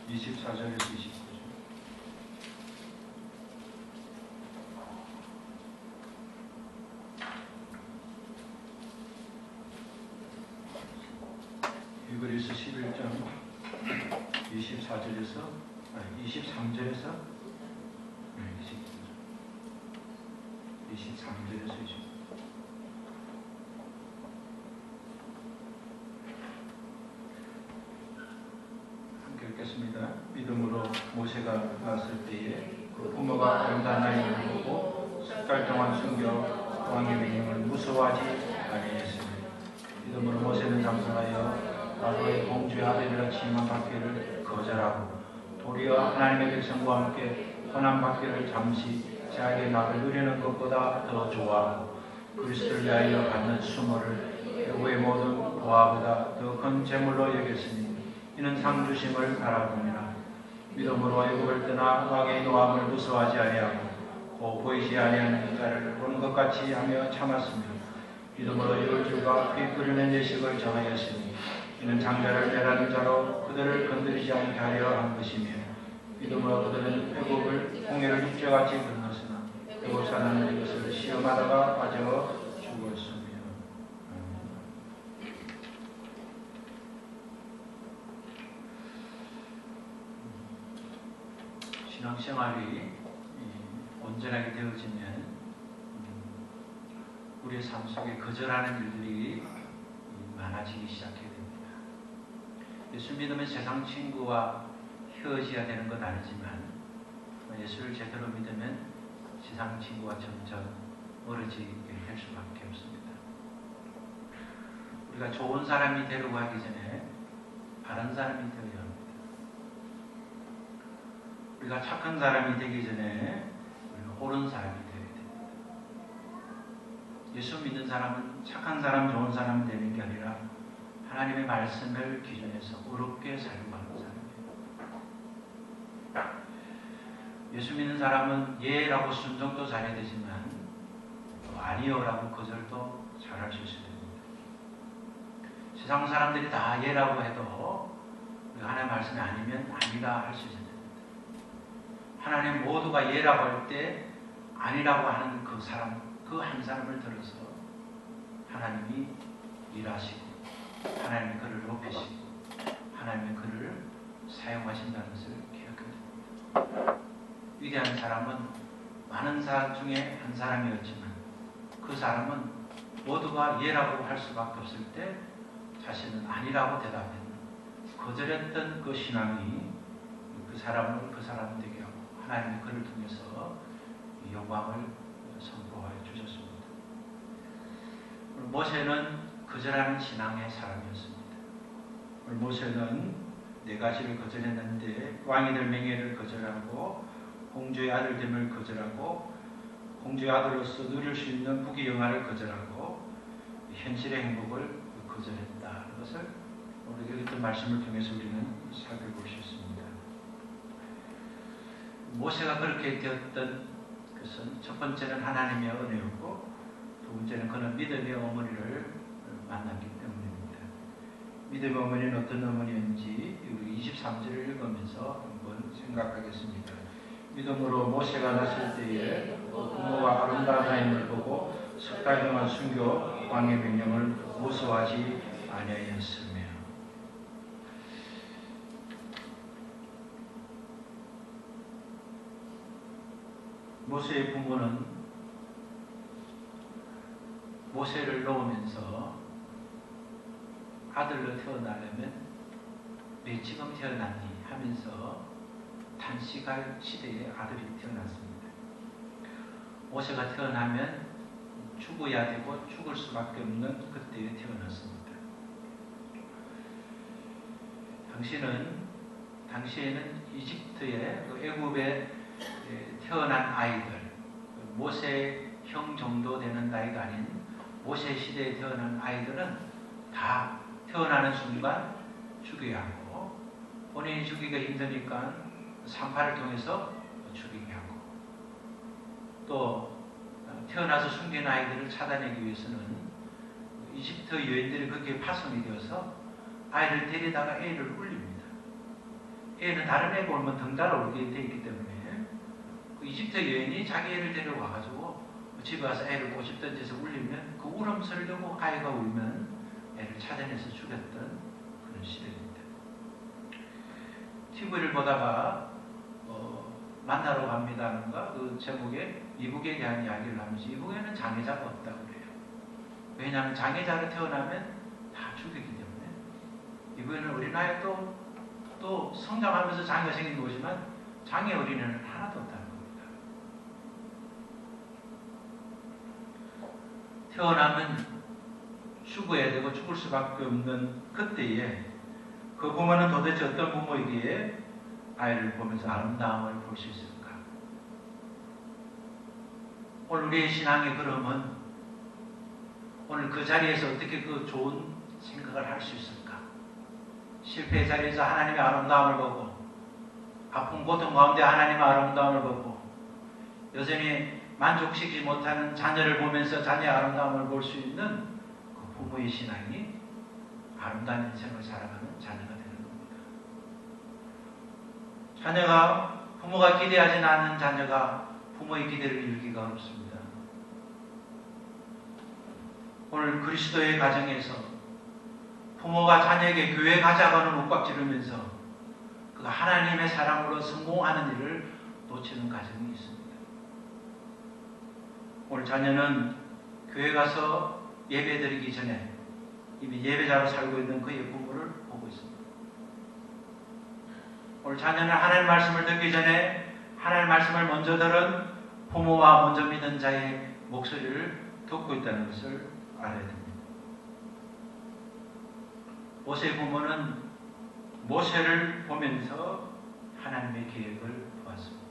24절에서 29절. 히브리서 11장 23절에서 23절에서 29절. 읽겠습니다. 믿음으로 모세가 나왔을 때에 그 부모가 아름다운 아이를 보고 10달 동안 숨겨 왕의 명령을 무서워하지 아니했으며 믿음으로 모세는 장성하여 바로의 공주의 아들이라 칭함 받기를 거절하고 도리어 하나님의 백성과 함께 고난 받기를 잠시 자기의 낙을 누리는 것보다 더 좋아하고 그리스도를 위하여 받는 수모를 배후의 모든 보화보다 더 큰 재물로 여겼으니 이는 상 주심을 바라봅니다. 믿음으로 애굽을 떠나 왕의 노함을 무서워하지 아니하고 곧 보이지 아니하는 자를 보는 것 같이 하며 참았으며 믿음으로 열주가 피 끓이는 예식을 정하였으니 이는 장자를 멸하는 자로 그들을 건드리지 않게 하려 한 것이며 믿음으로 그들은 애굽을 홍해를 육지같이 건넜으나 애굽 사람은 이것을 시험하다가 빠져 죽었으며. 신앙생활이 온전하게 되어지면 우리의 삶 속에 거절하는 일들이 많아지기 시작해야 됩니다. 예수 믿으면 세상 친구와 헤어져야 되는 건 아니지만 예수를 제대로 믿으면 세상 친구와 점점 멀어지게 할 수밖에 없습니다. 우리가 좋은 사람이 되려고 하기 전에 바른 사람이 되어야 합니다. 우리가 착한 사람이 되기 전에 우리는 옳은 사람이 되어야 됩니다. 예수 믿는 사람은 착한 사람, 좋은 사람 되는 게 아니라 하나님의 말씀을 기준해서 어렵게 살고 가는 사람이에요. 예수 믿는 사람은 예라고 순종도 잘해야 되지만 아니요라고 거절도 잘할 수 있어야 됩니다. 세상 사람들이 다 예라고 해도 하나님의 말씀이 아니면 아니다 할 수 있어야 됩니다. 하나님 모두가 예라고 할 때 아니라고 하는 그 사람, 그 한 사람을 들어서 하나님이 일하시고 하나님이 그를 높이시고 하나님이 그를 사용하신다는 것을 기억해야 됩니다. 위대한 사람은 많은 사람 중에 한 사람이었지만 그 사람은 모두가 예라고 할 수밖에 없을 때 자신은 아니라고 대답했는 거절했던 그 신앙이 그 사람을 그 사람 되게 하고 하나님이 그를 통해서 영광을 선포하여 주셨습니다. 모세는 거절하는 신앙의 사람이었습니다. 모세는 네 가지를 거절했는데 왕이 될 명예를 거절하고 공주의 아들됨을 거절하고 공주의 아들로서 누릴 수 있는 부귀영화를 거절하고 현실의 행복을 거절했다는 것을 오늘 읽었던 말씀을 통해서 우리는 살펴볼 수 있습니다. 모세가 그렇게 되었던 것은 첫 번째는 하나님의 은혜였고 두 번째는 그는 믿음의 어머니를 만났기 때문입니다. 믿음의 어머니는 어떤 어머니인지 우리 23절을 읽으면서 한번 생각하겠습니다. 믿음으로 모세가 났을 때에 부모가 아름다운 아임을 보고 10달 동안 순교 왕의 명령을 무서워하지 아니하였으며. 모세의 부모는 모세를 놓으면서 아들로 태어나려면 왜 지금 태어났니 하면서 단식할 시대에 아들이 태어났습니다. 모세가 태어나면 죽어야 되고 죽을 수밖에 없는 그때에 태어났습니다. 당시에는 이집트의 애굽에 태어난 아이들, 모세 형 정도 되는 나이가 아닌 모세 시대에 태어난 아이들은 다 태어나는 순간 죽여야 하고 본인이 죽이기가 힘드니까 산파를 통해서 죽이게 하고 또 태어나서 숨긴 아이들을 찾아내기 위해서는 이집트 여인들이 그렇게 파송이 되어서 아이를 데리다가 애를 울립니다. 애는 다른 애가 울면 덩달아 울게 돼 있기 때문에 그 이집트 여인이 자기 애를 데려와가지고 집에 와서 애를 꼬집 던져서 울리면 그 울음소리를 듣고 아이가 울면 애를 찾아내서 죽였던 그런 시대입니다. TV를 보다가 만나러 갑니다는가 그 제목에 이북에 대한 이야기를 하면서 이북에는 장애자가 없다고 그래요. 왜냐하면 장애자로 태어나면 다 죽이기 때문에 이북에는 어린아이도 또 성장하면서 장애가 생긴 거지만 장애 어린애는 하나도 없다는 겁니다. 태어나면 죽어야 되고 죽을 수밖에 없는 그때에 그 부모는 도대체 어떤 부모이기에 아이를 보면서 아름다움을 볼 수 있을까? 오늘 우리의 신앙의 걸음은 오늘 그 자리에서 어떻게 그 좋은 생각을 할 수 있을까? 실패의 자리에서 하나님의 아름다움을 보고 아픈 고통 가운데 하나님의 아름다움을 보고 여전히 만족시키지 못하는 자녀를 보면서 자녀의 아름다움을 볼 수 있는 그 부모의 신앙이 아름다운 인생을 살아가는 자녀가 되는 겁니다. 자녀가 부모가 기대하지 않는 자녀가 부모의 기대를 이루기가 어렵습니다. 오늘 그리스도의 가정에서 부모가 자녀에게 교회 가자고는 욱박지르면서 그가 하나님의 사랑으로 성공하는 일을 놓치는 가정이 있습니다. 오늘 자녀는 교회 가서 예배드리기 전에 이미 예배자로 살고 있는 그의 부모를 보고 있습니다. 오늘 자녀는 하나님 말씀을 듣기 전에 하나님 말씀을 먼저 들은 부모와 먼저 믿은 자의 목소리를 듣고 있다는 것을 알아야 됩니다. 모세의 부모는 모세를 보면서 하나님의 계획을 보았습니다.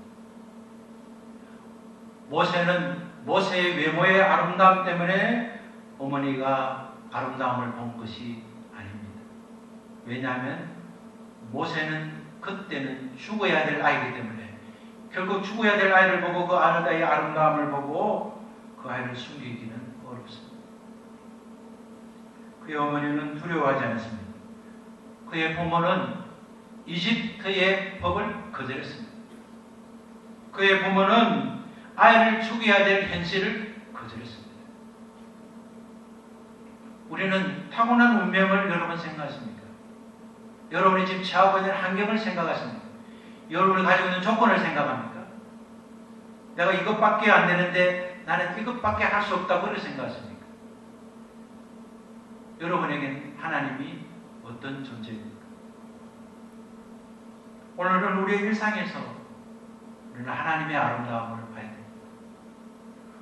모세는 모세의 외모의 아름다움 때문에 어머니가 아름다움을 본 것이 아닙니다. 왜냐하면 모세는 그때는 죽어야 될 아이이기 때문에 결국 죽어야 될 아이를 보고 그 아이의 아름다움을 보고 그 아이를 숨기기는 어렵습니다. 그의 어머니는 두려워하지 않았습니다. 그의 부모는 이집트의 법을 거절했습니다. 그의 부모는 아이를 죽여야 될 현실을 거절했습니다. 우리는 타고난 운명을 여러분 생각하십니까? 여러분이 지금 처하고 있는 환경을 생각하십니까? 여러분이 가지고 있는 조건을 생각합니까? 내가 이것밖에 안 되는데 나는 이것밖에 할 수 없다고 그렇게 생각하십니까? 여러분에겐 하나님이 어떤 존재입니까? 오늘은 우리의 일상에서 우리는 하나님의 아름다움을 봐야 됩니다.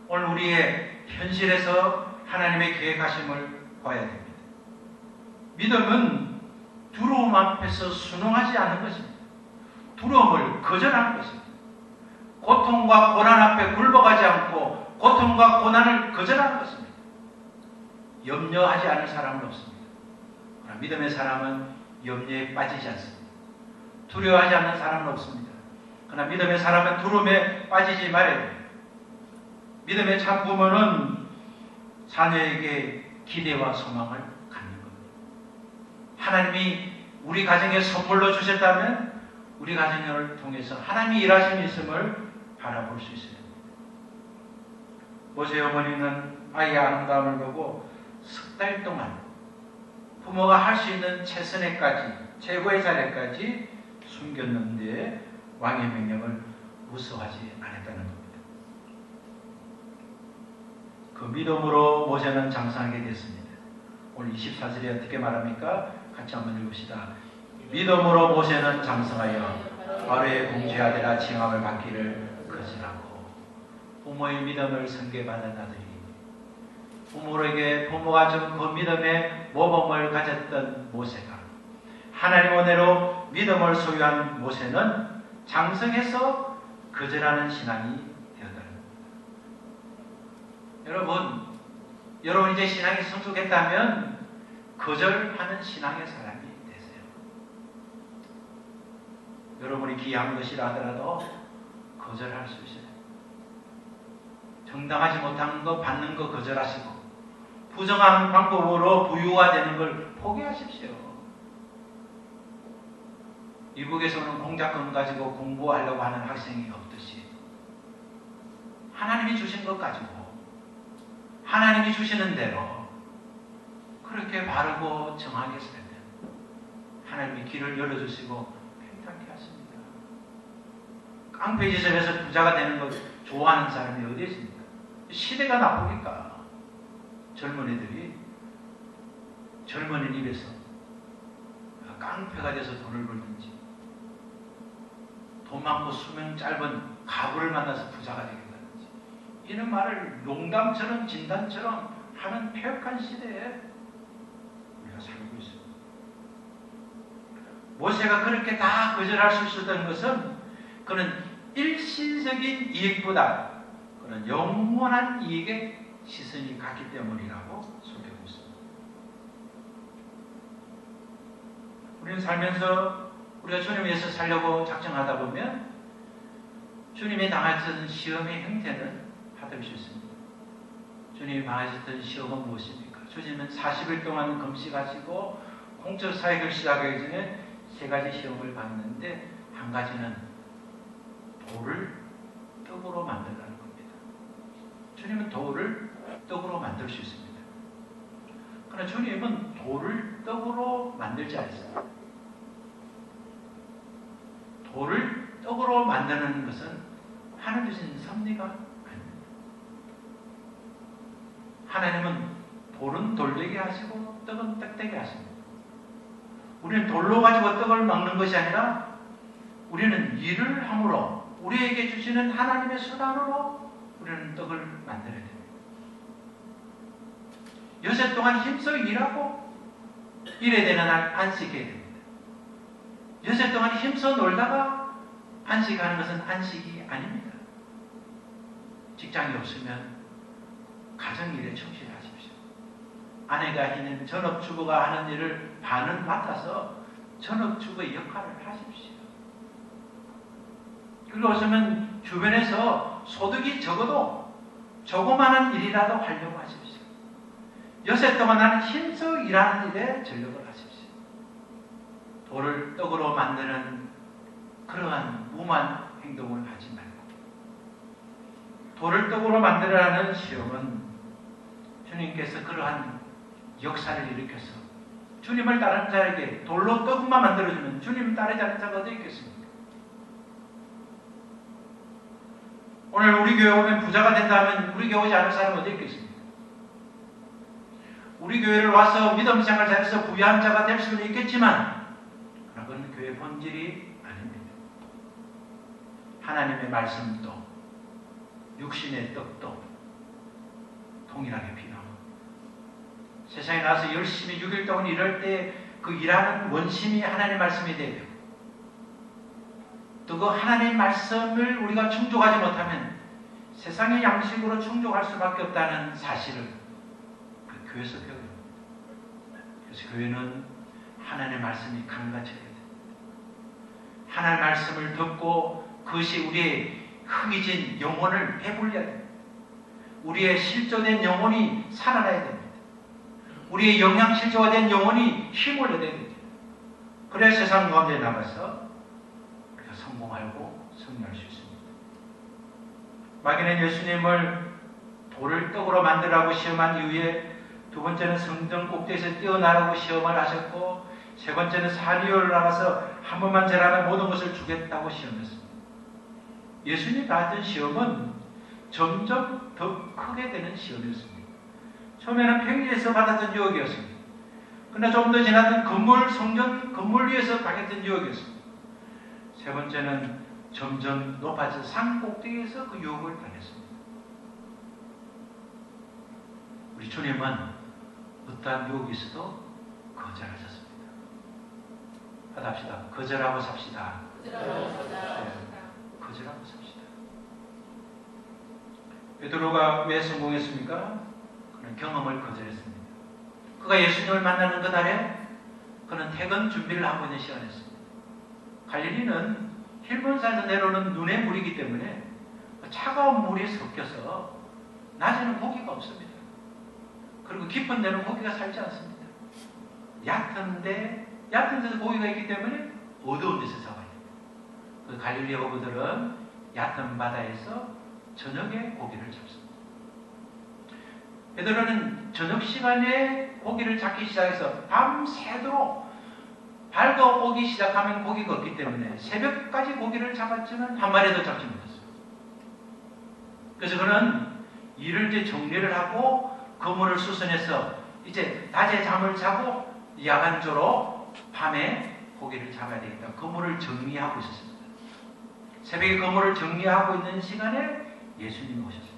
오늘 우리의 현실에서 하나님의 계획하심을 봐야 됩니다. 믿음은 두려움 앞에서 순응하지 않는 것입니다. 두려움을 거절하는 것입니다. 고통과 고난 앞에 굴복하지 않고 고통과 고난을 거절하는 것입니다. 염려하지 않을 사람은 없습니다. 그러나 믿음의 사람은 염려에 빠지지 않습니다. 두려워하지 않는 사람은 없습니다. 그러나 믿음의 사람은 두려움에 빠지지 말아야 됩니다. 믿음의 참 부모는 자녀에게 기대와 소망을 갖는 겁니다. 하나님이 우리 가정에 선물로 주셨다면 우리 가정을 통해서 하나님이 일하심이 있음을 바라볼 수 있어야 됩니다. 모세의 어머니는 아이의 아름다움을 보고 석 달 동안 부모가 할 수 있는 최선에까지 최고의 자리까지 숨겼는데 왕의 명령을 무서워하지 않았다는 겁니다. 그 믿음으로 모세는 장성하게 됐습니다. 오늘 24절에 어떻게 말합니까? 같이 한번 읽읍시다. 믿음으로 모세는 장성하여 바로의 공주의 아들아 칭함을 받기를 거절하고 부모의 믿음을 선계받은 아들이 부모가 준 그 믿음의 모범을 가졌던 모세가 하나님 은혜로 믿음을 소유한 모세는 장성해서 거절하는 신앙이 되었다는 겁니다. 여러분 이제 신앙이 성숙했다면 거절하는 신앙의 사람이 되세요. 여러분이 귀한 것이라 하더라도 거절할 수 있어요. 정당하지 못한 거 받는 거 거절하시고 부정한 방법으로 부유화 되는 걸 포기하십시오. 미국에서는 공작금 가지고 공부하려고 하는 학생이 없듯이 하나님이 주신 것 가지고 하나님이 주시는 대로 그렇게 바르고 정하게 살면 하나님이 길을 열어주시고 평탄케 하십니다. 깡패지점에서 부자가 되는 것 좋아하는 사람이 어디 있습니까? 시대가 나쁘니까 젊은이들이 젊은이 입에서 깡패가 돼서 돈을 벌든지 돈 많고 수명 짧은 가부를 만나서 부자가 되겠다든지 이런 말을 농담처럼 진단처럼 하는 폐역한 시대에 우리가 살고 있습니다. 모세가 그렇게 다 거절할 수 있었던 것은 그는 일시적인 이익보다 그는 영원한 이익에 시선이 갔기 때문이라고 소개하고 있습니다. 우리는 살면서 우리가 주님 위해서 살려고 작정하다 보면 주님이 당하셨던 시험의 형태는 하들 수 있습니다. 주님이 당하셨던 시험은 무엇입니까? 주님은 40일 동안 금식하시고 공적 사역을 시작하기 전에 3가지 시험을 받는데 한 가지는 돌을 떡으로 만들라는 겁니다. 주님은 돌을 떡으로 만들 수 있습니다. 그러나 주님은 돌을 떡으로 만들지 않습니다. 돌을 떡으로 만드는 것은 하나님 주신 섭리가 아닙니다. 하나님은 돌은 돌되게 하시고 떡은 떡되게 하십니다. 우리는 돌로 가지고 떡을 먹는 것이 아니라 우리는 일을 함으로 우리에게 주시는 하나님의 수단으로 우리는 떡을 만들어야 됩니다. 여섯 동안 힘써 일하고 일해야 되는 날 안식해야 됩니다. 여섯 동안 힘써 놀다가 안식하는 것은 안식이 아닙니다. 직장이 없으면 가정일에 충실하십시오. 아내가 있는 전업주부가 하는 일을 반은 맡아서 전업주부의 역할을 하십시오. 그리고 없으면 주변에서 소득이 적어도 조그마한 일이라도 하려고 하십시오. 여섯 동안 나는 힘써 일하는 일에 전력을 하십시오. 돌을 떡으로 만드는 그러한 무모한 행동을 하지 말고 돌을 떡으로 만들어라는 시험은 주님께서 그러한 역사를 일으켜서 주님을 따르는 자에게 돌로 떡만 만들어주면 주님을 따르지 않는 자가 어디 있겠습니까? 오늘 우리 교회 오면 부자가 된다면 우리 교회 오지 않을 사람은 어디 있겠습니까? 우리 교회를 와서 믿음 생활 잘해서 부유한 자가 될 수는 있겠지만 그건 교회 본질이 아닙니다. 하나님의 말씀도 육신의 떡도 동일하게 필요합니다. 세상에 나와서 열심히 6일 동안 일할 때 그 일하는 원심이 하나님의 말씀이 되야 되고 또 그 하나님의 말씀을 우리가 충족하지 못하면 세상의 양식으로 충족할 수밖에 없다는 사실을 그 교회에서 배웁니다. 그래서 교회는 하나님의 말씀이 강같이 돼야 됩니다. 하나님의 말씀을 듣고 그것이 우리의 흥이진 영혼을 배불려야 됩니다. 우리의 실조된 영혼이 살아나야 됩니다. 우리의 영양실조가 된 영혼이 힘을 얻어야 됩니다. 그래야 세상 가운데 나가서 우리가 성공하고 승리할 수 있습니다. 마귀는 예수님을 돌을 떡으로 만들라고 시험한 이후에 두 번째는 성전 꼭대기에서 뛰어나라고 시험을 하셨고 세 번째는 사리오를 나가서 한 번만 잘하면 모든 것을 주겠다고 시험했습니다. 예수님이 받은 시험은 점점 더 크게 되는 시험이었습니다. 처음에는 평지에서 받았던 유혹이었습니다. 그러나 좀 더 지나던 성전 건물 위에서 당했던 유혹이었습니다. 세 번째는 점점 높아져 산 꼭대기에서 그 유혹을 당했습니다. 우리 주님은 어떠한 유혹이 있어도 거절하셨습니다. 합시다. 거절하고 삽시다. 거절하고 삽시다. 베드로가 왜 성공했습니까? 그는 경험을 거절했습니다. 그가 예수님을 만나는 그날에 그는 퇴근 준비를 하고 있는 시간이었습니다. 갈릴리는 힐본산에서 내려오는 눈의 물이기 때문에 차가운 물이 섞여서 낮에는 고기가 없습니다. 그리고 깊은 데는 고기가 살지 않습니다. 얕은 데서 고기가 있기 때문에 어두운 데서 잡아야 돼요. 그 갈릴리 어부들은 얕은 바다에서 저녁에 고기를 잡습니다. 베드로는 저녁 시간에 고기를 잡기 시작해서 밤새도록 밝아오기 시작하면 고기가 없기 때문에 새벽까지 고기를 잡았지만 한 마리도 잡지 못했어요. 그래서 그는 일을 이제 정리를 하고 그물을 수선해서 이제 낮에 잠을 자고 야간조로 밤에 고기를 잡아야 되겠다. 그물을 정리하고 있었습니다. 새벽에 그물을 정리하고 있는 시간에 예수님이 오셨습니다.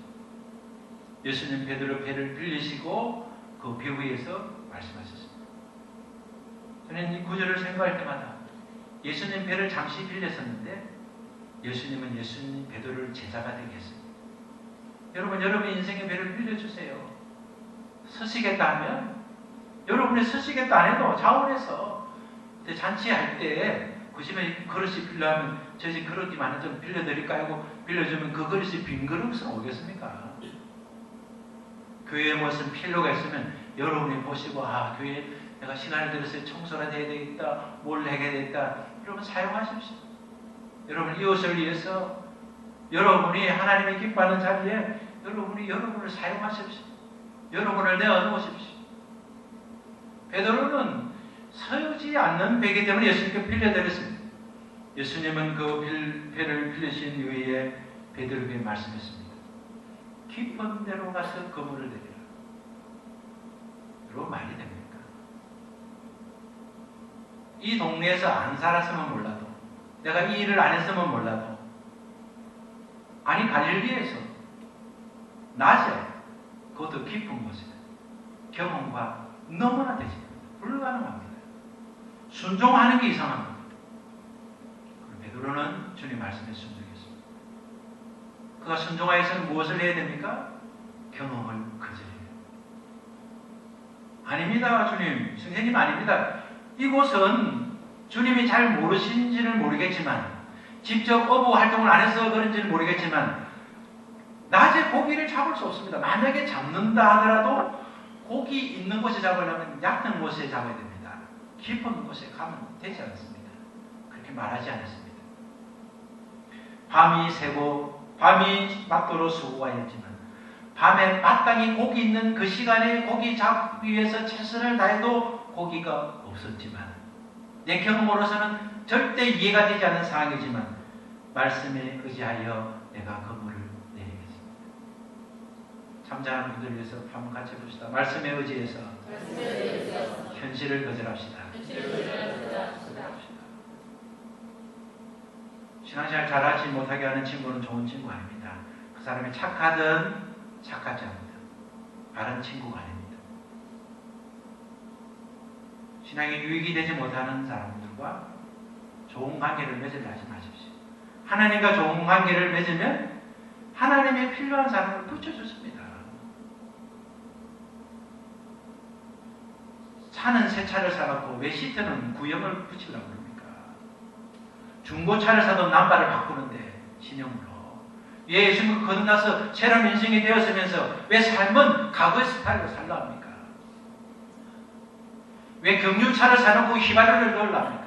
예수님 베드로 배를 빌리시고 그 배 위에서 말씀하셨습니다. 저는 이 구절을 생각할 때마다 예수님 배를 잠시 빌렸었는데 예수님은 예수님 베드로를 제자가 되게 했습니다. 여러분 인생의 배를 빌려주세요. 서시겠다 하면 여러분이 서시겠다 안 해도 자원해서 잔치할 때 그 집에 그릇이 필요하면 저 집 그릇이 많아 좀 빌려드릴까요? 하고 빌려주면 그 그릇이 빈 그릇은 오겠습니까? 교회에 무슨 필요가 있으면 여러분이 보시고 교회에 내가 시간을 들여서 청소를 해야 되겠다, 뭘 해야 되겠다, 여러분 사용하십시오. 여러분 이웃을 위해서 여러분이 하나님의 기뻐하는 자리에 여러분을 사용하십시오. 여러분을 내어놓으십시오. 베드로는 서지 않는 배이기 때문에 예수님께 빌려드렸습니다. 예수님은 그 배를 빌리신 이후에 베드로에게 말씀했습니다. 깊은 데로 가서 그물을 내리라. 여러분 말이 됩니까? 이 동네에서 안 살았으면 몰라도, 내가 이 일을 안 했으면 몰라도, 아니 갈릴리에서 낮에 그것도 깊은 곳에 경험과 너무나 되십니다. 불가능합니다. 순종하는 게 이상합니다. 베드로는 주님 말씀에 순종했습니다. 그가 순종하여서는 무엇을 해야 됩니까? 경험을 거절해요. 아닙니다, 주님. 선생님 아닙니다. 이곳은 주님이 잘 모르신지는 모르겠지만, 직접 어부 활동을 안 해서 그런지는 모르겠지만, 낮에 고기를 잡을 수 없습니다. 만약에 잡는다 하더라도 고기 있는 곳에 잡으려면 얕은 곳에 잡아야 됩니다. 깊은 곳에 가면 되지 않습니다. 그렇게 말하지 않았습니다. 밤이 새고 밤이 맞도록 수고하였지만 밤에 마땅히 고기 있는 그 시간에 고기 잡기 위해서 최선을 다해도 고기가 없었지만, 내 경험으로서는 절대 이해가 되지 않는 상황이지만 말씀에 의지하여 내가 그물을 내리겠습니다. 잠자는 분들 위해서 한번 같이 봅시다. 말씀에 의지해서 현실을 거절합시다. 신앙생활 잘하지 못하게 하는 친구는 좋은 친구 아닙니다. 그 사람이 착하든 착하지 않든 바른 친구가 아닙니다. 신앙에 유익이 되지 못하는 사람들과 좋은 관계를 맺으려 하지 마십시오. 하나님과 좋은 관계를 맺으면 하나님의 필요한 사람을 붙여주십니다. 차는 새 차를 사갖고 왜 시트는 구형을 붙이려고 그럽니까? 중고차를 사도 남발을 바꾸는데 신형으로. 왜 예수님을 건너서 새로운 인생이 되었으면서 왜 삶은 과거의 스타일로 살려 합니까? 왜 경유차를 사놓고 휘발유를 넣으려 합니까?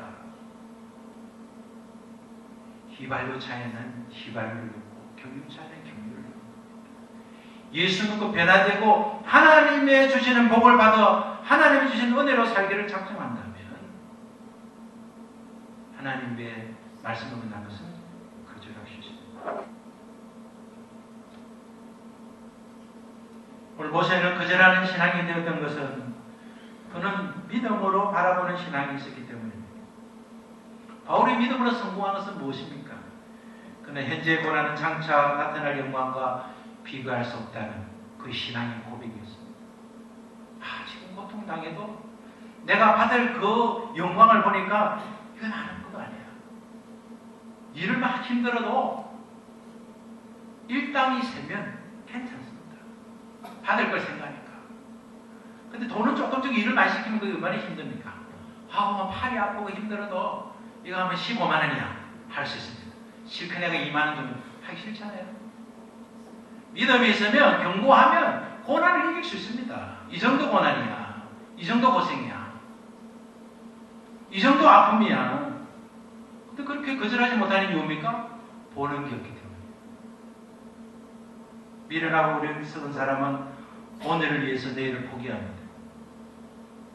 휘발유차에는 휘발유를 넣고 경유차에는 경유를 넣고, 예수 믿고 변화되고 하나님의 주시는 복을 받아 하나님이 주신 은혜로 살기를 작정한다면 하나님의 말씀을 만난 것은 거절하십시오. 오늘 모세는 거절하는 신앙이 되었던 것은 그는 믿음으로 바라보는 신앙이 있었기 때문입니다. 바울이 믿음으로 성공한 것은 무엇입니까? 그는 현재의 고난은 장차 나타날 영광과 비교할 수 없다는 그 신앙의 고백이었습니다. 지금 고통당해도 내가 받을 그 영광을 보니까 이건 아무것도 아니야. 일을 막 힘들어도 일당이 세면 괜찮습니다. 받을 걸 생각하니까. 근데 돈은 조금씩 일을 많이 시키면 그게 얼마나 힘듭니까? 팔이 아프고 힘들어도 이거 하면 15만 원이야. 할 수 있습니다. 실컷 내가 2만 원 주면 하기 싫잖아요. 믿음이 있으면 경고하면 고난을 이길 수 있습니다. 이 정도 고난이야. 이 정도 고생이야. 이 정도 아픔이야. 근데 그렇게 거절하지 못하는 이유입니까? 보는 게 없기 때문에. 미련하고 어리석은 사람은 오늘을 위해서 내일을 포기합니다.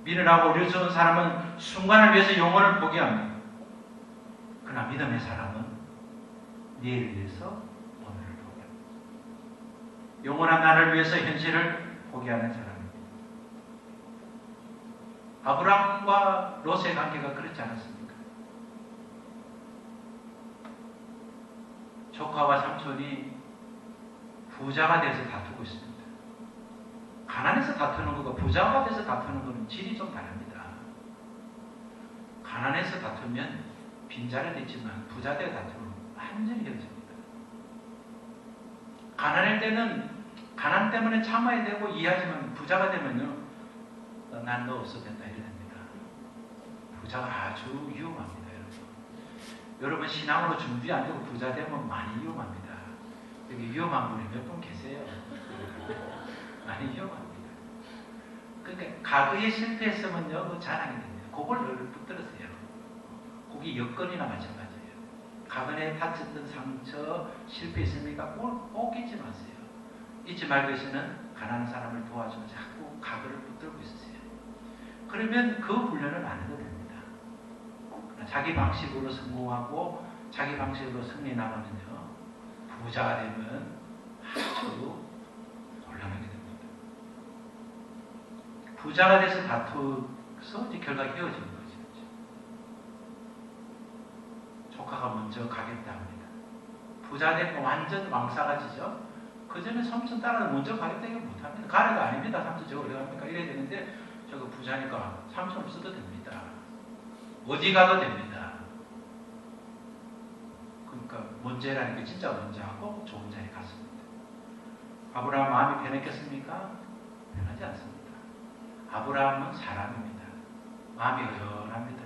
미련하고 어리석은 사람은 순간을 위해서 영혼을 포기합니다. 그러나 믿음의 사람은 내일을 위해서 오늘을 포기합니다. 영원한 나를 위해서 현실을 포기하는 사람입니다. 아브라함과 롯의 관계가 그렇지 않았습니까? 조카와 삼촌이 부자가 돼서 다투고 있습니다. 가난해서 다투는 것과 부자가 돼서 다투는 것은 질이 좀 다릅니다. 가난해서 다투면 빈자리도 있지만 부자 되어 다투면 완전히 헤어집니다. 가난할 때는 가난 때문에 참아야 되고 이해하지만 부자가 되면요, 난 너 없어도 된다 이래 됩니다. 부자가 아주 위험합니다. 여러분 신앙으로 준비 안 되고 부자 되면 많이 위험합니다. 여기 위험한 분이 몇 분 계세요? 많이 위험합니다. 그러니까 과거에 실패했으면요, 그 자랑이 됩니다. 그걸 늘 붙들으세요. 그게 여건이나 마찬가지예요. 과거에 다쳤던 상처, 실패했습니까? 꼭 잊지 마세요. 잊지 말고 있으면 가난한 사람을 도와주면 자꾸 과거를 붙들고 있으세요. 그러면 그 훈련을 안 해도 됩니다. 자기 방식으로 성공하고 자기 방식으로 승리 나가면요, 부자가 되면 아주 곤란하게 됩니다. 부자가 돼서 다투서 이제 결과 헤어지는 거죠. 조카가 먼저 가겠다 합니다. 부자 되고 완전 왕사가지죠. 그 전에 삼촌 따라 먼저 가겠다 이거 못합니다. 가래가 아닙니다. 삼촌 저거 어디 갑니까? 이래야 되는데 저거 부자니까 삼촌을 써도 됩니다. 어디 가도 됩니다. 그러니까 먼저 해라는 게 진짜 먼저 하고 좋은 자리에 갔습니다. 아브라함 마음이 변했겠습니까? 변하지 않습니다. 아브라함은 사람입니다. 마음이 허전합니다.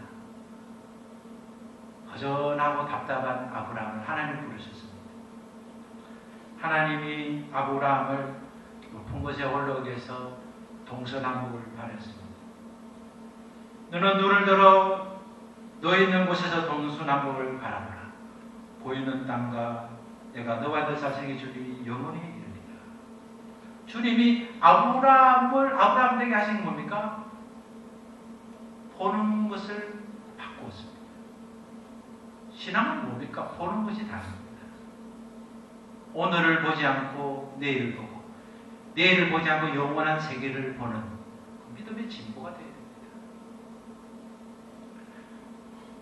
허전하고 답답한 아브라함을 하나님이 부르셨습니다. 하나님이 아브라함을 높은 곳에 올라오기 위해서 동서남북을 바랬습니다. 너는 눈을 들어 너 있는 곳에서 동서남북을 바라보라. 보이는 땅과 내가 너와 너 자신에게 주님이 영원히 이르리라. 주님이 아브라함에게 하신 게 뭡니까? 보는 것을 바꾸었습니다. 신앙은 뭡니까? 보는 것이 다릅니다. 오늘을 보지 않고 내일을 보고, 내일을 보지 않고 영원한 세계를 보는 믿음의 진보가 되어야 됩니다.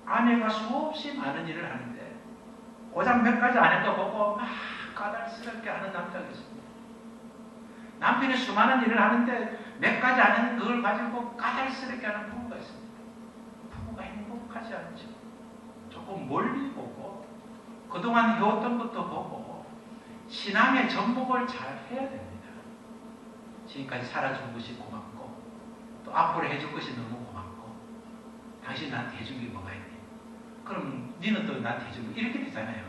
아내가 수없이 많은 일을 하는데 고작 몇 가지 안 해도 보고 막 까다롭게 하는 남자가 있습니다. 남편이 수많은 일을 하는데 몇 가지 안 하는 그걸 가지고 까다롭게 하는 부부가 있습니다. 부부가 행복하지 않죠. 조금 멀리 보고 그동안 해왔던 것도 보고 신앙의 전복을 잘 해야 됩니다. 지금까지 살아준 것이 고맙고 또 앞으로 해줄 것이 너무 고맙고 당신 나한테 해준 게 뭐가 있니? 그럼 니는 또 나한테 해준 거 이렇게 되잖아요.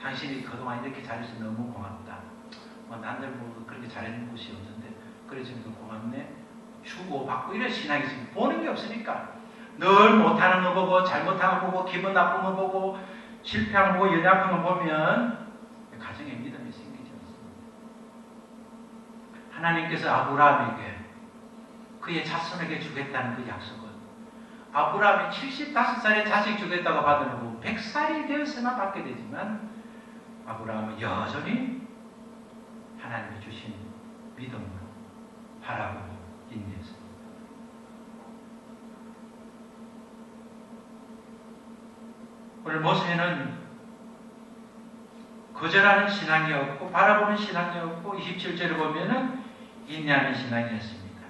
당신이 그동안 이렇게 잘해서 너무 고맙다. 남들 뭐 그렇게 잘해준 것이 없는데 그래 주니까 고맙네. 주고 받고 이런 신앙이 있으면 보는 게 없으니까 늘 못하는 거 보고 잘못한 거 보고 기분 나쁜 거 보고 실패한 거 보고 연약한 거 보면 가정에 믿음이 생기지 않습니다. 하나님께서 아브라함에게 그의 자손에게 주겠다는 그 약속은 아브라함이 75살에 자식 주겠다고 받아놓고 100살이 되어서나 받게 되지만 아브라함은 여전히 하나님이 주신 믿음으로 바라보고 인내했습니다. 오늘 모세는 거절하는 신앙이 없고 바라보는 신앙이 없고 27절을 보면은 인내하는 신앙이었습니다.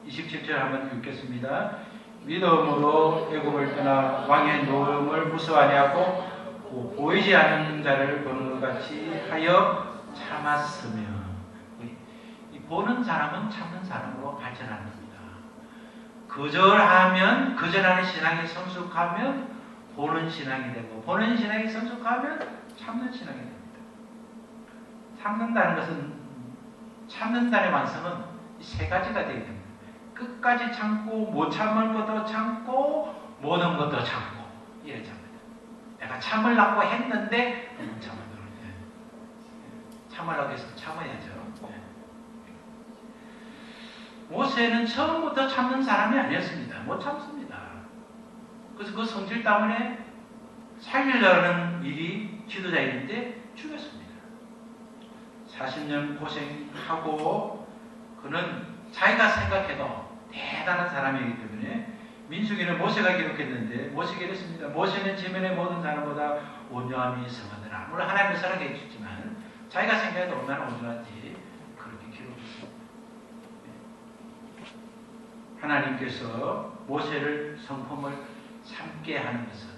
27절 한번 읽겠습니다. 믿음으로 애굽을 떠나 왕의 노음을 무서워하지 않고 보이지 않는 자를 보는 것 같이 하여 참았으며, 이 보는 사람은 참는 사람으로 발전하는 겁니다. 거절하는 신앙이 성숙하면 보는 신앙이 되고 보는 신앙이 성숙하면 참는 신앙이 됩니다. 참는다는 것은 참는다의 완성은 이 세 가지가 되어야 됩니다. 끝까지 참고 못 참을 것도 참고 모든 것도 참고 이래 참습니다. 내가 참으려고 했는데 못 참아요. 참으려고 해서 참아야죠. 모세는 처음부터 참는 사람이 아니었습니다. 못 참습니다. 그래서 그 성질 때문에 살리려는 일이 지도자인데 죽였습니다. 40년 고생하고 그는 자기가 생각해도 대단한 사람이기 때문에 민수기는 모세가 기록했는데 모세가 이랬습니다. 모세는 지면의 모든 사람보다 온유함이 성하더라. 물론 하나님의 사랑해 주셨지만 자기가 생각해도 얼마나 온유한지 그렇게 기록했습니다. 하나님께서 모세를 성품을 참게 하는 것은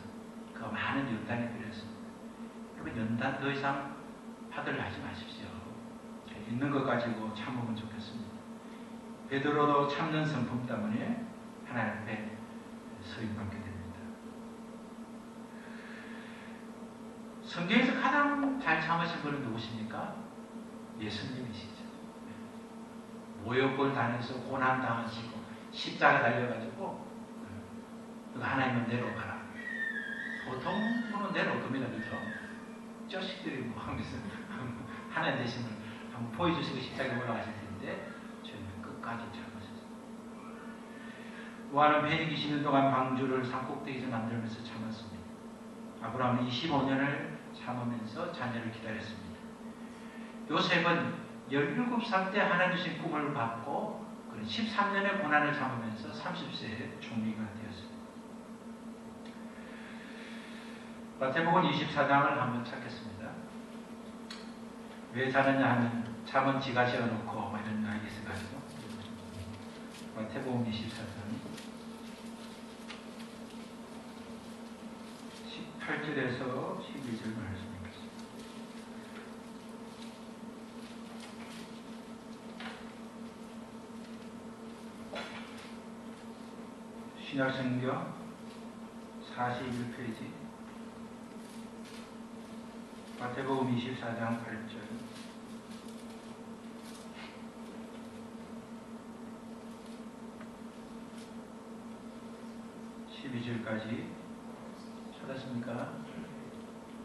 그 많은 연단이 필요했습니다. 여러분 연단 더 이상 받으려 하지 마십시오. 있는 것 가지고 참으면 좋겠습니다. 베드로도 참는 성품 때문에 하나님 앞에 서임받게 됩니다. 성경에서 가장 잘 참으신 분은 누구십니까? 예수님이시죠. 모욕을 당해서 고난 당하시고 십자가 달려가지고 하나님은 내려가라. 보통은 내려올 겁니다. 그죠? 자식들이 뭐 하면서 하나님 되심을 한번 보여주시고 십자가에 올라가실 텐데 저희는 끝까지 참으셨습니다. 노아는 뱀이 20년 동안 방주를 산꼭대기에서 만들면서 참았습니다. 아브라함은 25년을 참으면서 자녀를 기다렸습니다. 요셉은 17살 때 하나님 주신 꿈을 받고 13년의 고난을 참으면서 30세에 총리가 되었습니다. 마태복음 24장을 한번 찾겠습니다. 왜 자느냐 하면 잠은 지가 지어놓고 이런 이야기 있어가지고 마태복음 24장 18절에서 12절 말씀입니다. 신약성경 41페이지 마태복음 24장 8절 12절까지 찾았습니까?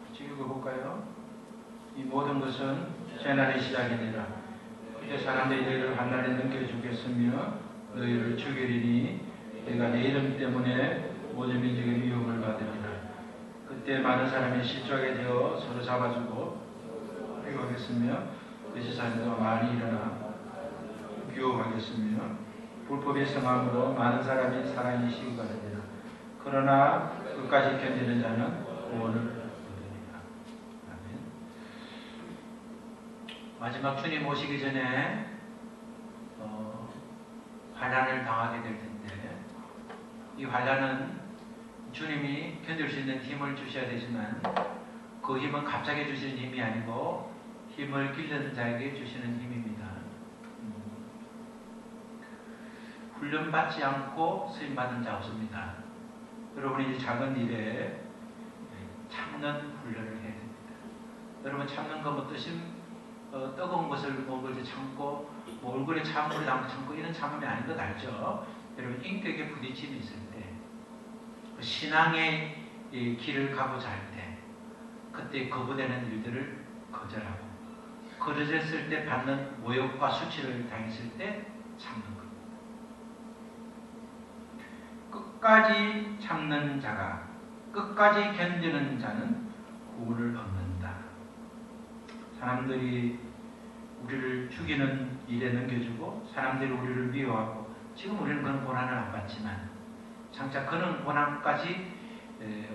같이 읽어볼까요? 이 모든 것은 재난의 시작이니라. 그때 사람들이 너희를 한 날에 넘겨주겠으며 너희를 죽이리니 내가 내 이름 때문에 모든 민족의 미움을 받으리라. 그때 많은 사람이 실족하게 되어 서로 잡아주고 해고하겠으며 그 세상에도 많이 일어나 유혹하겠으며 불법의 성함으로 많은 사람이 사랑이 시기가 되리라. 그러나 끝까지 견디는 자는 구원을 얻으리라. 아멘. 마지막 주님 오시기 전에 환난을 당하게 될 텐데 이 환난은 주님이 견딜 수 있는 힘을 주셔야 되지만 그 힘은 갑자기 주시는 힘이 아니고 힘을 길르는 자에게 주시는 힘입니다. 훈련받지 않고 쓰임받은 자 없습니다. 여러분이 작은 일에 참는 훈련을 해야 됩니다. 여러분 참는 건 어떠신 뜨거운 것을 먹을 때 참고 얼굴에 찬물을 담고 참고 이런 참음이 아닌 것 알죠? 여러분 인격에 부딪힘이 있을 때 신앙의 길을 가고자 할 때 그때 거부되는 일들을 거절하고 거절했을 때 받는 모욕과 수치를 당했을 때 참는 겁니다. 끝까지 참는 자가 끝까지 견디는 자는 구원을 얻는다. 사람들이 우리를 죽이는 일에 넘겨주고 사람들이 우리를 미워하고 지금 우리는 그런 고난을 안 받지만 장차 그런 고난까지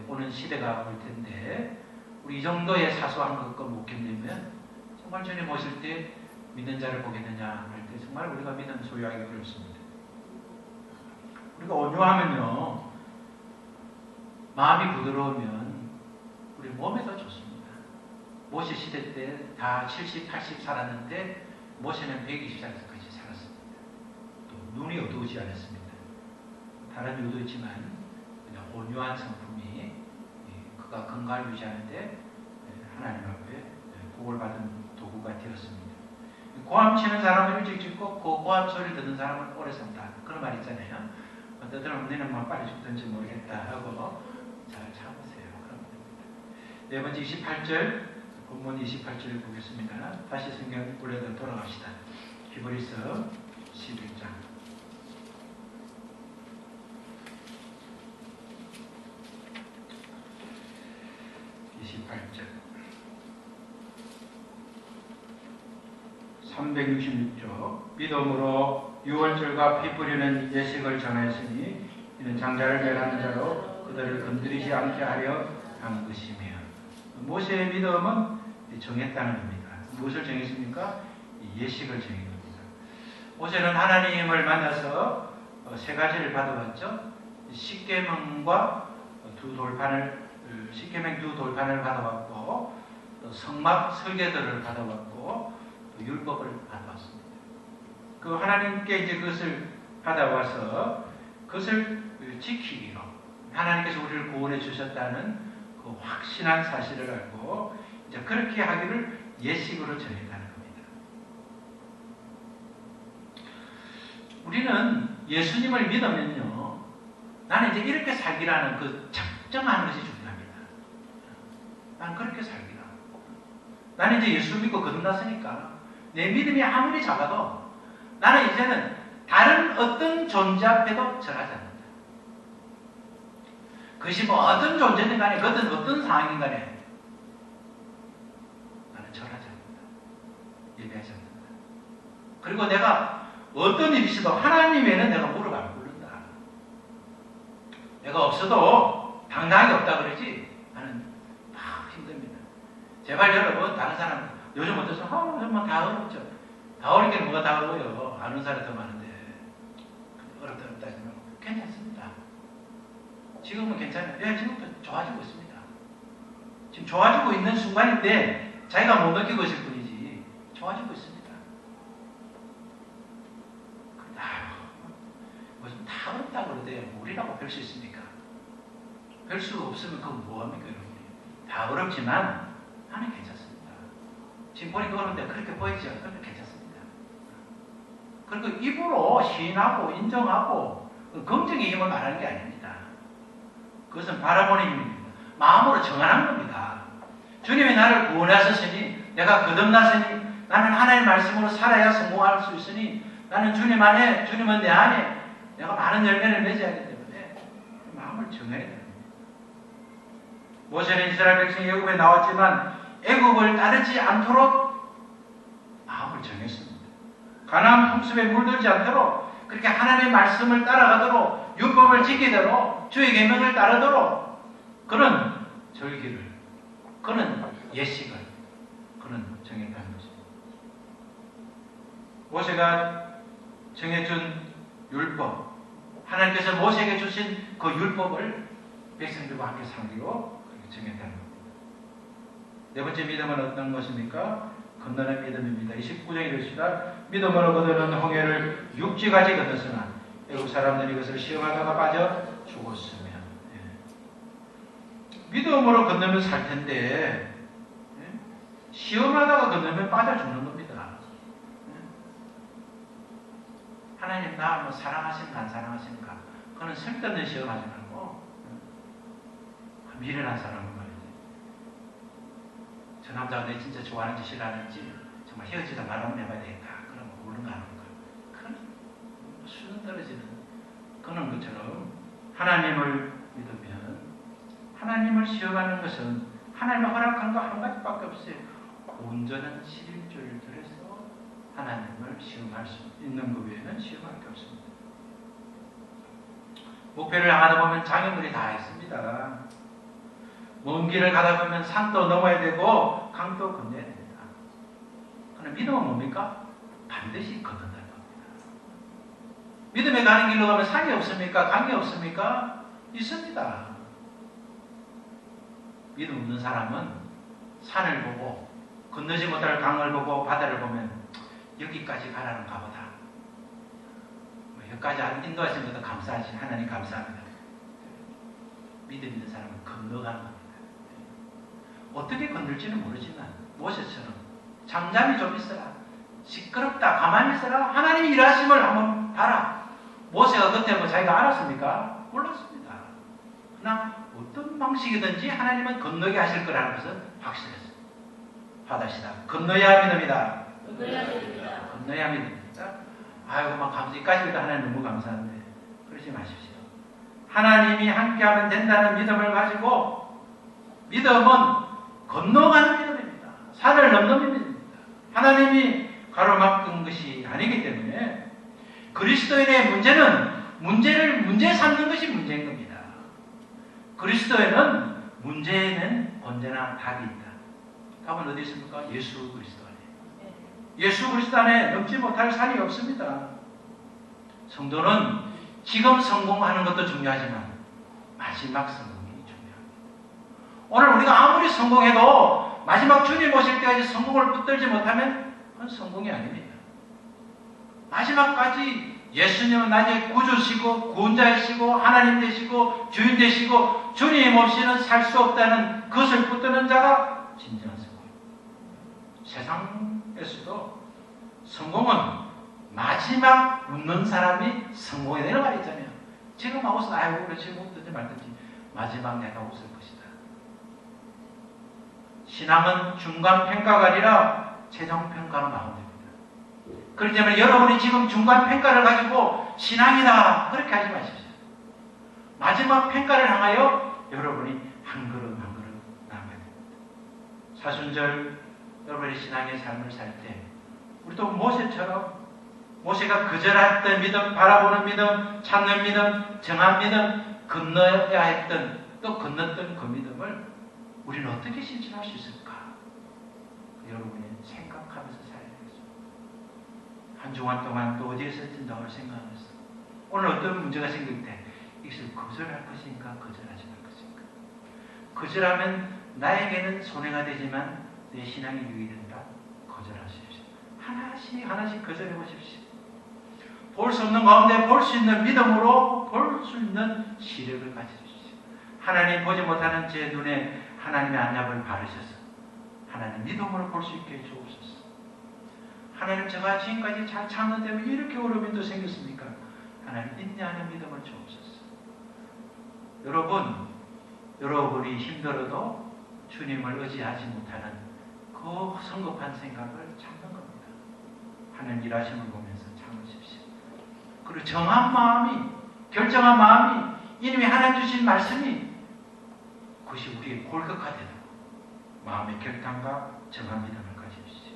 오는 시대가 올 텐데 우리 이 정도의 사소한 것과 못 견디면 정말 주님 오실 때 믿는 자를 보겠느냐 할 때 정말 우리가 믿음 소유하기 어렵습니다. 우리가 온유하면요 마음이 부드러우면 우리 몸에도 좋습니다. 모세 시대 때 다 70, 80 살았는데 모세는 120살까지 살았습니다. 또 눈이 어두우지 않았습니다. 다른 이유도 있지만 그냥 온유한 성품이 그가 건강을 유지하는데 하나님 앞에 복을 받은 도구가 되었습니다. 고함 치는 사람은 일찍 죽고 그 고함 소리를 듣는 사람은 오래 산다. 그런 말 있잖아요. 어떤 너는 뭐 빨리 죽든지 모르겠다 하고 잘 참으세요. 그러면 됩니다. 네 번째 28절, 본문 28절 보겠습니다. 다시 성경 원래대로 돌아갑시다. 히브리서 11장. 28절. 366조. 믿음으로 유월절과 피 뿌리는 예식을 정하였으니 이는 장자를 멸하는 자로 그들을 건드리지 않게 하려 한 것이며. 모세의 믿음은 정했다는 겁니다. 무엇을 정했습니까? 예식을 정한 겁니다. 모세는 하나님을 만나서 세 가지를 받아봤죠. 십계명과 십계명 두 돌판을 받아봤고, 성막 설계도를 받아봤고, 율법을 받아봤습니다. 그 하나님께 이제 그것을 받아와서 그것을 지키기로 하나님께서 우리를 구원해 주셨다는 그 확신한 사실을 알고 이제 그렇게 하기를 예식으로 정했다는 겁니다. 우리는 예수님을 믿으면요, 나는 이제 이렇게 살기라는 그 작정하는 것이 중요합니다. 나는 그렇게 살기라. 나는 이제 예수 믿고 거듭났으니까 내 믿음이 아무리 작아도 나는 이제는 다른 어떤 존재 앞에도 절하지 않는다. 그것이 뭐 어떤 존재든 간에, 그것은 어떤 상황인 간에 나는 절하지 않는다. 예배하지 않는다. 그리고 내가 어떤 일이 있어도 하나님 외에는 내가 무릎 안 꿇는다. 내가 없어도 당당하게 없다 그러지 나는 막 힘듭니다. 제발 여러분, 다른 사람 요즘 어떠세요? 정말 다 어렵죠. 다 어렵게 뭐가 다 어려워요. 아는 사람이 더 많은데 어렵다 하지만 괜찮습니다. 지금은 괜찮아요. 예, 지금도 좋아지고 있습니다. 지금 좋아지고 있는 순간인데 자기가 못 느끼고 있을 뿐이지 좋아지고 있습니다. 무슨 다 어렵다고 그러대요. 우리라고 별 수 있습니까? 별 수 없으면 그건 뭐합니까, 여러분? 다 어렵지만 나는 괜찮습니다. 지금 보니까 어려운데 그렇게 보이지 않으면 괜찮습니다. 그리고 입으로 시인하고 인정하고 긍정의 힘을 말하는 게 아닙니다. 그것은 바라보는 힘입니다. 마음으로 정하는 겁니다. 주님이 나를 구원하셨으니, 내가 거듭났으니, 나는 하나님의 말씀으로 살아야 성공할 수 있으니, 나는 주님 안에, 주님은 내 안에 내가 많은 열매를 맺어야 하기 때문에 마음을 정해야 됩니다. 모세는 이스라엘 백성이 애굽에 나왔지만 애굽을 따르지 않도록 마음을 정했습니다. 가나안 풍습에 물들지 않도록, 그렇게 하나님의 말씀을 따라가도록, 율법을 지키도록, 주의 계명을 따르도록 그런 절기를, 그런 예식을 그는 정했다는 것입니다. 모세가 정해준 율법, 하나님께서 모세에게 주신 그 율법을 백성들과 함께 상기로 정했다는 겁니다. 네 번째 믿음은 어떤 것입니까? 건너는 믿음입니다. 29절 읽읍시다. 믿음으로 그들은 홍해를 육지까지 건넜으나 애국 사람들이 이것을 시험하다가 빠져 죽었으며. 믿음으로 건너면 살 텐데 시험하다가 건너면 빠져 죽는 겁니다. 하나님 나 뭐 사랑하시는가 안 사랑하시는가, 그거는 쓸데없는 시험하지 말고 미련한 사람은 말이지, 저 남자가 내 진짜 좋아하는지 싫어하는지 정말 헤어지다 말하면 해봐야 되겠다, 그런 거 모르는가 하는 거, 그건 수준 떨어지는 그런 것처럼 하나님을 믿으면, 하나님을 시험하는 것은 하나님의 허락한 거 한 가지밖에 없어요. 온전한 11조를 들여서 하나님을 시험할 수 있는 것 외에는 시험할 게 없습니다. 목표를 향하다 보면 장애물이 다 있습니다. 먼 길을 가다 보면 산도 넘어야 되고 강도 건너야 됩니다. 그러나 믿음은 뭡니까? 반드시 건넌다는 겁니다. 믿음에 가는 길로 가면 산이 없습니까? 강이 없습니까? 있습니다. 믿음 없는 사람은 산을 보고 건너지 못할 강을 보고 바다를 보면 여기까지 가라는가 보다, 여기까지 인도하신 것도 감사하신 하나님 감사합니다. 믿음 있는 사람은 건너가는 겁니다. 어떻게 건널지는 모르지만 모세처럼 잠잠히 좀 있어라, 시끄럽다 가만히 있어라, 하나님이 일하심을 한번 봐라. 모세가 그때 뭐 자기가 알았습니까? 몰랐습니다. 그러나 어떤 방식이든지 하나님은 건너게 하실 거라는 것은 확실했어요. 받으시다. 건너야 믿음이다. 건너야 믿음이다. 아이고 막 감사까지도 하나님 너무 감사한데 그러지 마십시오. 하나님이 함께하면 된다는 믿음을 가지고, 믿음은 건너가는 믿음입니다. 산을 넘는 믿음입니다. 하나님이 가로막은 것이 아니기 때문에 그리스도인의 문제를 문제 삼는 것이 문제인 겁니다. 그리스도에는 문제에는 언제나 답이 있다. 답은 어디 있습니까? 예수 그리스도 안에. 예수 그리스도 안에 넘지 못할 산이 없습니다. 성도는 지금 성공하는 것도 중요하지만 마지막 성공이 중요합니다. 오늘 우리가 아무리 성공해도 마지막 주님 오실 때까지 성공을 붙들지 못하면 그건 성공이 아닙니다. 마지막까지 예수님은 나중에 구주시고 구원자이시고 하나님 되시고 주인 되시고 주님 없이는 살 수 없다는 그것을 붙드는 자가 진정한 성공입니다. 세상에서도 성공은 마지막 웃는 사람이 성공이 되는 말이 있잖아요. 지금 하고서 아이고 그렇지 웃든지 말든지 마지막 내가 웃을 것이다. 신앙은 중간평가가 아니라 최종평가로 나옵니다. 그렇기 때문에 여러분이 지금 중간평가를 가지고 신앙이다 그렇게 하지 마십시오. 마지막 평가를 향하여 여러분이 한 걸음 한 걸음 나아가야 됩니다. 사순절 여러분의 신앙의 삶을 살 때 우리도 모세처럼 모세가 거절했던 믿음, 바라보는 믿음, 찾는 믿음, 정한 믿음, 건너야 했던 또 건넜던 그 믿음을 우리는 어떻게 실천할 수 있을까? 여러분이 생각하면서 살아야 되겠습니다. 한 주간 동안 또 어디에서 찐다고 생각하면서 오늘 어떤 문제가 생길 때 이것을 거절할 것인가 거절하지 말 것인가. 거절하면 나에게는 손해가 되지만 내 신앙이 유익이 된다. 거절하십시오. 하나씩 하나씩 거절해 보십시오. 볼 수 없는 가운데 볼 수 있는 믿음으로 볼 수 있는 시력을 가지십시오. 하나님 보지 못하는 제 눈에 하나님의 안약을 바르셔서 하나님 믿음으로 볼 수 있게 해주옵소서. 하나님 제가 지금까지 잘 참는데 왜 이렇게 어려움이 또 생겼습니까? 하나님 인내하는 믿음을 주옵소서. 여러분이 힘들어도 주님을 의지하지 못하는 그 성급한 생각을 참는 겁니다. 하나님 일하심을 보면서 참으십시오. 그리고 정한 마음이, 결정한 마음이 이님이 하나님 주신 말씀이 그것이 우리의 골격화되는 마음의 결단과 정한 믿음을 가지십시오.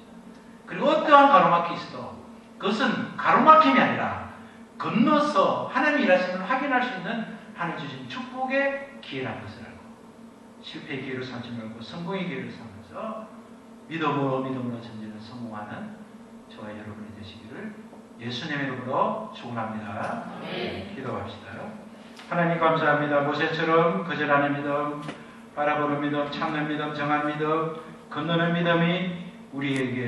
그리고 어떠한 가로막힘이 있어도 그것은 가로막힘이 아니라 건너서 하나님의 일하심을 확인할 수 있는 하나님 주신 축복의 기회라는 것을 알고 실패의 기회를 삼지 말고 성공의 기회를 삼면서 믿음으로 전진을 성공하는 저와 여러분이 되시기를 예수님의 이름으로 축원합니다. 기도합시다. 하나님 감사합니다. 모세처럼 거절하는 믿음, 바라보는 믿음, 참는 믿음, 정한 믿음, 건너는 믿음이 우리에게